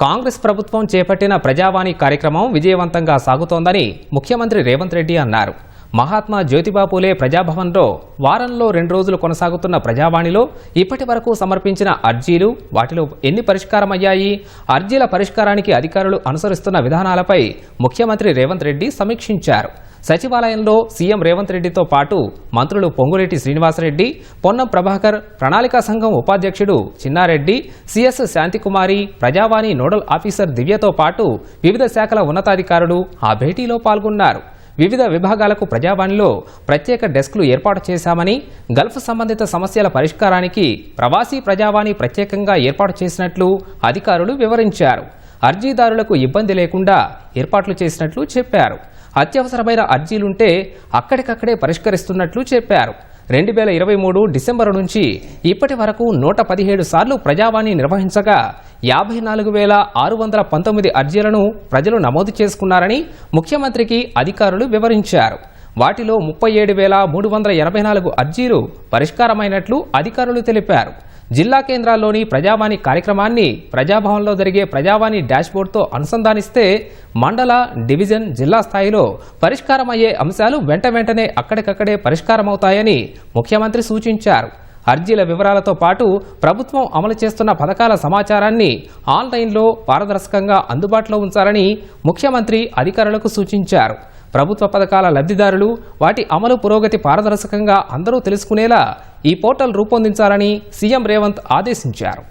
కాంగ్రెస్ ప్రభుత్వం చేపట్టిన ప్రజావాణి కార్యక్రమం విజయవంతంగా సాగుతోందని ముఖ్యమంత్రి రేవంత్ రెడ్డి అన్నారు. మహాత్మా జ్యోతిబా పూలే ప్రజాభవన్లో వారంలో 2 రోజులు కొనసాగుతున్న ప్రజావాణిలో ఇప్పటి వరకు సమర్పించిన అర్జీలు, వాటిలో ఎన్ని పరిష్కారమయ్యాయి, అర్జీల పరిష్కారానికి అధికారులు అనుసరిస్తున్న విధానాలపై ముఖ్యమంత్రి రేవంత్ రెడ్డి సమీక్షించారు. సచివాలయంలో సీఎం రేవంత్ రెడ్డితో పాటు మంత్రులు పొంగులేటి శ్రీనివాసరెడ్డి, పొన్నం ప్రభాకర్, ప్రణాళికా సంఘం ఉపాధ్యక్షుడు చిన్నారెడ్డి, సిఎస్ శాంతికుమారి, ప్రజావాణి నోడల్ ఆఫీసర్ దివ్యతో పాటు వివిధ శాఖల ఉన్నతాధికారులు ఆ భేటీలో పాల్గొన్నారు. వివిధ విభాగాలకు ప్రజావాణిలో ప్రత్యేక డెస్క్లు ఏర్పాటు చేశామని, గల్ఫ్ సంబంధిత సమస్యల పరిష్కారానికి ప్రవాసీ ప్రజావాణి ప్రత్యేకంగా ఏర్పాటు చేసినట్లు అధికారులు వివరించారు. అర్జీదారులకు ఇబ్బంది లేకుండా ఏర్పాట్లు చేసినట్లు చెప్పారు. అత్యవసరమైన అర్జీలుంటే అక్కడికక్కడే పరిష్కరిస్తున్నట్లు చెప్పారు. 2023 డిసెంబరు నుంచి ఇప్పటి వరకు 117 సార్లు ప్రజావాణి నిర్వహించగా 54,619 అర్జీలను ప్రజలు నమోదు చేసుకున్నారని ముఖ్యమంత్రికి అధికారులు వివరించారు. వాటిలో 37,384 అర్జీలు పరిష్కారమైనట్లు అధికారులు తెలిపారు. జిల్లా కేంద్రాల్లోని ప్రజావాణి కార్యక్రమాన్ని ప్రజాభవన్లో జరిగే ప్రజావాణి డాష్బోర్డ్తో అనుసంధానిస్తే మండల, డివిజన్, జిల్లా స్థాయిలో పరిష్కారమయ్యే అంశాలు వెంటనే అక్కడికక్కడే పరిష్కారమవుతాయని ముఖ్యమంత్రి సూచించారు. అర్జీల వివరాలతో పాటు ప్రభుత్వం అమలు చేస్తున్న పథకాల సమాచారాన్ని ఆన్లైన్లో పారదర్శకంగా అందుబాటులో ఉంచాలని ముఖ్యమంత్రి అధికారులకు సూచించారు. ప్రభుత్వ పథకాల లబ్ధిదారులు, వాటి అమలు పురోగతి పారదర్శకంగా అందరూ తెలుసుకునేలా ఈ పోర్టల్ రూపొందించాలని సీఎం రేవంత్ ఆదేశించారు.